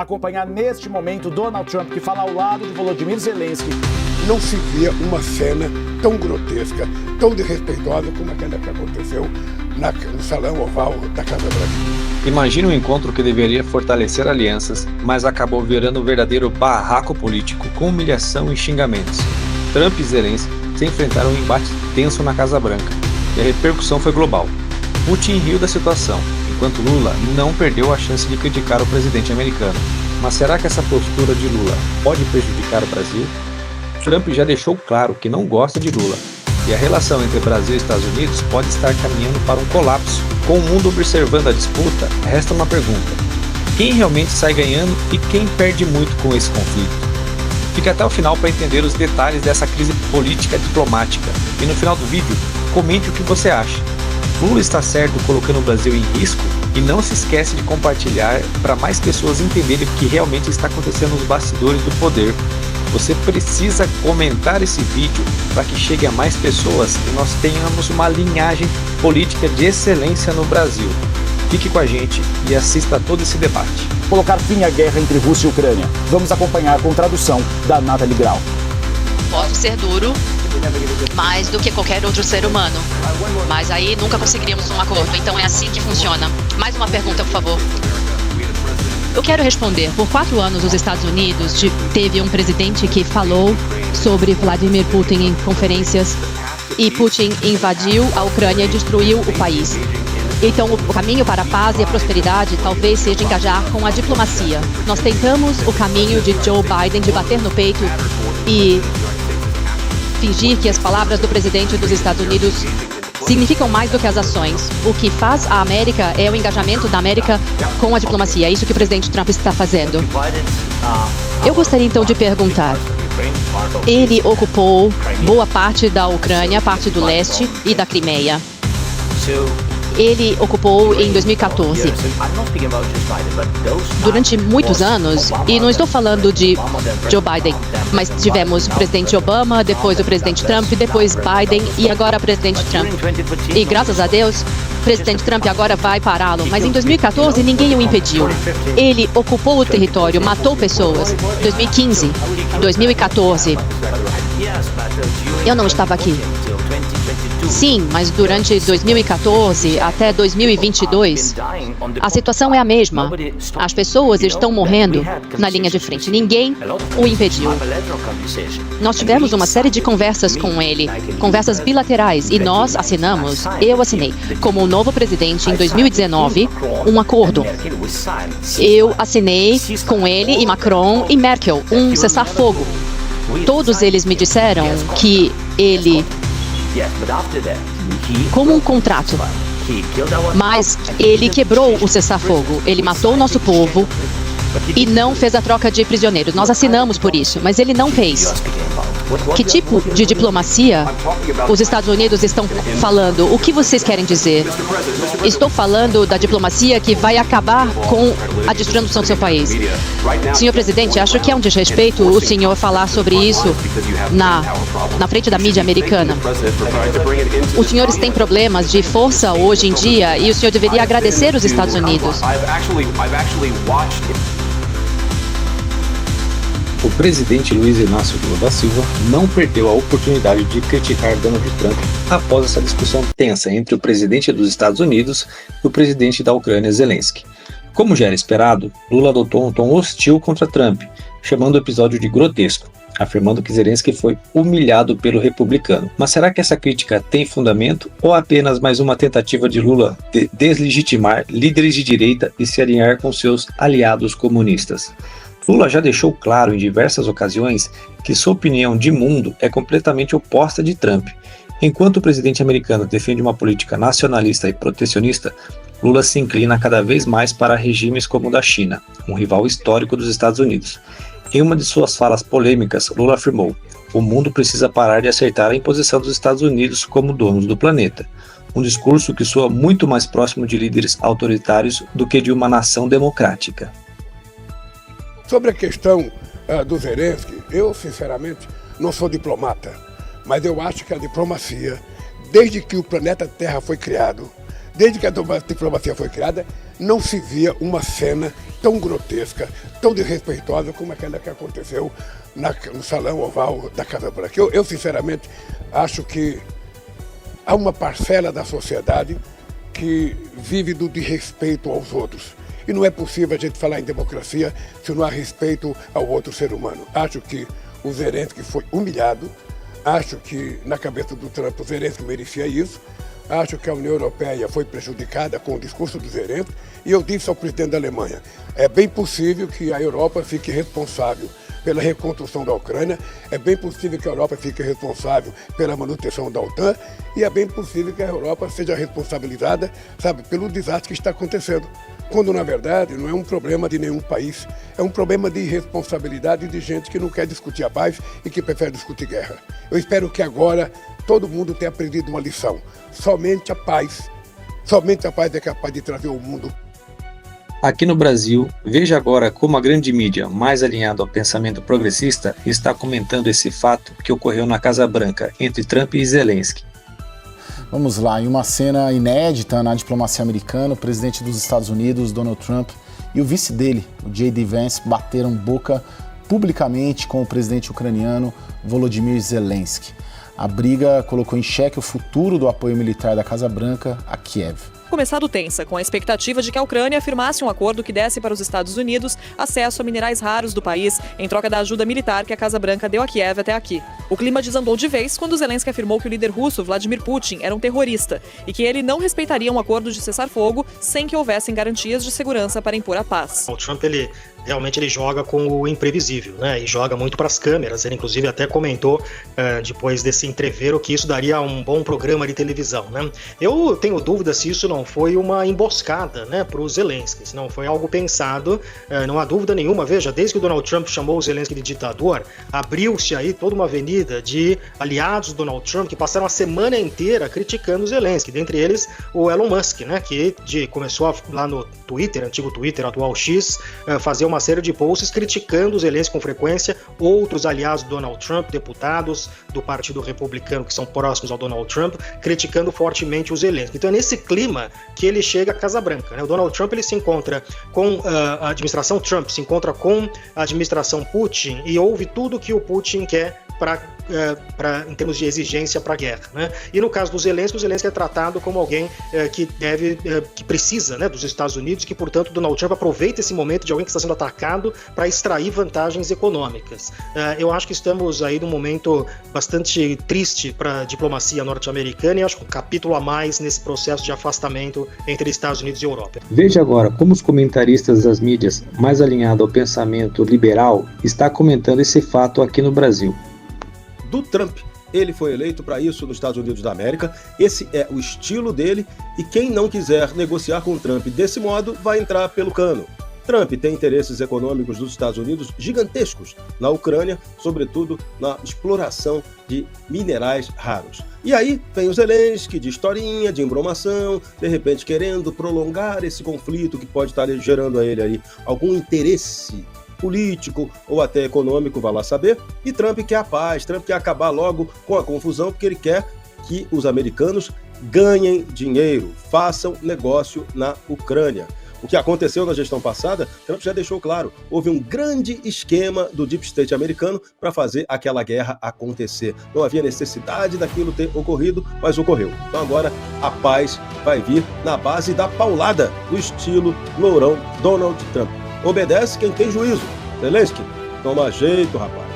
acompanhar neste momento Donald Trump, que fala ao lado de Volodymyr Zelensky. Não se via uma cena tão grotesca, tão desrespeitosa como aquela que aconteceu no Salão Oval da Casa Branca. Imagine um encontro que deveria fortalecer alianças, mas acabou virando um verdadeiro barraco político com humilhação e xingamentos. Trump e Zelensky se enfrentaram um embate tenso na Casa Branca, e a repercussão foi global. Putin riu da situação, enquanto Lula não perdeu a chance de criticar o presidente americano. Mas será que essa postura de Lula pode prejudicar o Brasil? Trump já deixou claro que não gosta de Lula, e a relação entre Brasil e Estados Unidos pode estar caminhando para um colapso. Com o mundo observando a disputa, resta uma pergunta: quem realmente sai ganhando e quem perde muito com esse conflito? Fique até o final para entender os detalhes dessa crise política diplomática, e no final do vídeo, comente o que você acha. Lula está certo colocando o Brasil em risco? E não se esquece de compartilhar para mais pessoas entenderem o que realmente está acontecendo nos bastidores do poder. Você precisa comentar esse vídeo para que chegue a mais pessoas e nós tenhamos uma linhagem política de excelência no Brasil. Fique com a gente e assista a todo esse debate. Colocar fim à guerra entre Rússia e Ucrânia. Vamos acompanhar com tradução da Nathalie Grau. Pode ser duro, mais do que qualquer outro ser humano. Mas aí nunca conseguiríamos um acordo, então é assim que funciona. Mais uma pergunta, por favor. Eu quero responder. Por 4 anos, os Estados Unidos teve um presidente que falou sobre Vladimir Putin em conferências e Putin invadiu a Ucrânia e destruiu o país. Então, o caminho para a paz e a prosperidade talvez seja engajar com a diplomacia. Nós tentamos o caminho de Joe Biden de bater no peito e fingir que as palavras do presidente dos Estados Unidos significam mais do que as ações. O que faz a América é o engajamento da América com a diplomacia. É isso que o presidente Trump está fazendo. Eu gostaria então de perguntar. Ele ocupou boa parte da Ucrânia, parte do leste e da Crimeia. Ele ocupou em 2014. Durante muitos anos, e não estou falando de Joe Biden, mas tivemos o presidente Obama, depois o presidente Trump, depois Biden e agora o presidente Trump. E graças a Deus, o presidente Trump agora vai pará-lo, mas em 2014 ninguém o impediu. Ele ocupou o território, matou pessoas. 2015, 2014. Eu não estava aqui. Sim, mas durante 2014 até 2022, a situação é a mesma. As pessoas estão morrendo na linha de frente. Ninguém o impediu. Nós tivemos uma série de conversas com ele, conversas bilaterais, e nós assinamos, eu assinei, como o novo presidente em 2019, um acordo. Eu assinei com ele e Macron e Merkel um cessar-fogo. Todos eles me disseram que ele, como um contrato, mas ele quebrou o cessar-fogo, ele matou o nosso povo e não fez a troca de prisioneiros. Nós assinamos por isso, mas ele não fez. Que tipo de diplomacia os Estados Unidos estão falando? O que vocês querem dizer? Estou falando da diplomacia que vai acabar com a destruição do seu país. Senhor presidente, acho que é um desrespeito o senhor falar sobre isso na frente da mídia americana. Os senhores têm problemas de força hoje em dia e o senhor deveria agradecer os Estados Unidos. O presidente Luiz Inácio Lula da Silva não perdeu a oportunidade de criticar Donald Trump após essa discussão tensa entre o presidente dos Estados Unidos e o presidente da Ucrânia, Zelensky. Como já era esperado, Lula adotou um tom hostil contra Trump, chamando o episódio de grotesco, afirmando que Zelensky foi humilhado pelo republicano. Mas será que essa crítica tem fundamento ou apenas mais uma tentativa de Lula de deslegitimar líderes de direita e se alinhar com seus aliados comunistas? Lula já deixou claro em diversas ocasiões que sua opinião de mundo é completamente oposta de Trump. Enquanto o presidente americano defende uma política nacionalista e protecionista, Lula se inclina cada vez mais para regimes como o da China, um rival histórico dos Estados Unidos. Em uma de suas falas polêmicas, Lula afirmou: "O mundo precisa parar de aceitar a imposição dos Estados Unidos como donos do planeta." Um discurso que soa muito mais próximo de líderes autoritários do que de uma nação democrática. Sobre a questão do Zelensky, eu sinceramente não sou diplomata, mas eu acho que a diplomacia, desde que o planeta Terra foi criado, desde que a diplomacia foi criada, não se via uma cena tão grotesca, tão desrespeitosa como aquela que aconteceu no Salão Oval da Casa Branca. Eu sinceramente, acho que há uma parcela da sociedade que vive do desrespeito aos outros. E não é possível a gente falar em democracia se não há respeito ao outro ser humano. Acho que o Zelensky foi humilhado, acho que na cabeça do Trump o Zelensky merecia isso, acho que a União Europeia foi prejudicada com o discurso do Zelensky, e eu disse ao presidente da Alemanha, é bem possível que a Europa fique responsável pela reconstrução da Ucrânia, é bem possível que a Europa fique responsável pela manutenção da OTAN, e é bem possível que a Europa seja responsabilizada, sabe, pelo desastre que está acontecendo. Quando, na verdade, não é um problema de nenhum país, é um problema de irresponsabilidade de gente que não quer discutir a paz e que prefere discutir guerra. Eu espero que agora todo mundo tenha aprendido uma lição. Somente a paz é capaz de trazer o mundo. Aqui no Brasil, veja agora como a grande mídia, mais alinhada ao pensamento progressista, está comentando esse fato que ocorreu na Casa Branca entre Trump e Zelensky. Vamos lá, em uma cena inédita na diplomacia americana, o presidente dos Estados Unidos, Donald Trump, e o vice dele, o J.D. Vance, bateram boca publicamente com o presidente ucraniano Volodymyr Zelensky. A briga colocou em xeque o futuro do apoio militar da Casa Branca a Kiev. Começado tensa, com a expectativa de que a Ucrânia firmasse um acordo que desse para os Estados Unidos acesso a minerais raros do país, em troca da ajuda militar que a Casa Branca deu a Kiev até aqui. O clima desandou de vez quando Zelensky afirmou que o líder russo, Vladimir Putin, era um terrorista e que ele não respeitaria um acordo de cessar-fogo sem que houvessem garantias de segurança para impor a paz. O Trump, realmente ele joga com o imprevisível, né? E joga muito para as câmeras. Ele, inclusive, até comentou, depois desse entrevero, que isso daria um bom programa de televisão, né? Eu tenho dúvida se isso não foi uma emboscada, né, para o Zelensky, se não foi algo pensado, não há dúvida nenhuma. Veja, desde que o Donald Trump chamou o Zelensky de ditador, abriu-se aí toda uma avenida de aliados do Donald Trump que passaram a semana inteira criticando o Zelensky, dentre eles o Elon Musk, né, que começou lá no Twitter, antigo Twitter, atual X, fazer uma série de posts criticando o Zelensky com frequência, outros aliados do Donald Trump, deputados do Partido Republicano que são próximos ao Donald Trump, criticando fortemente o Zelensky. Então é nesse clima que ele chega à Casa Branca, né? O Donald Trump ele se encontra com a administração Trump, se encontra com a administração Putin e ouve tudo que o Putin quer em termos de exigência para a guerra, né? E no caso do Zelensky, o Zelensky é tratado como alguém que precisa, né, dos Estados Unidos, que portanto Donald Trump aproveita esse momento de alguém que está sendo atacado para extrair vantagens econômicas. Eu acho que estamos aí num momento bastante triste para a diplomacia norte-americana e acho que um capítulo a mais nesse processo de afastamento entre Estados Unidos e Europa. Veja agora como os comentaristas das mídias mais alinhados ao pensamento liberal estão comentando esse fato aqui no Brasil. Do Trump. Ele foi eleito para isso nos Estados Unidos da América, esse é o estilo dele e quem não quiser negociar com o Trump desse modo vai entrar pelo cano. Trump tem interesses econômicos dos Estados Unidos gigantescos na Ucrânia, sobretudo na exploração de minerais raros. E aí vem o Zelensky de historinha, de embromação, de repente querendo prolongar esse conflito que pode estar gerando a ele aí algum interesse político ou até econômico, vai lá saber, e Trump quer a paz, Trump quer acabar logo com a confusão, porque ele quer que os americanos ganhem dinheiro, façam negócio na Ucrânia. O que aconteceu na gestão passada, Trump já deixou claro, houve um grande esquema do Deep State americano para fazer aquela guerra acontecer. Não havia necessidade daquilo ter ocorrido, mas ocorreu. Então agora a paz vai vir na base da paulada, do estilo lourão Donald Trump. Obedece quem tem juízo. Zelensky, toma jeito, rapaz.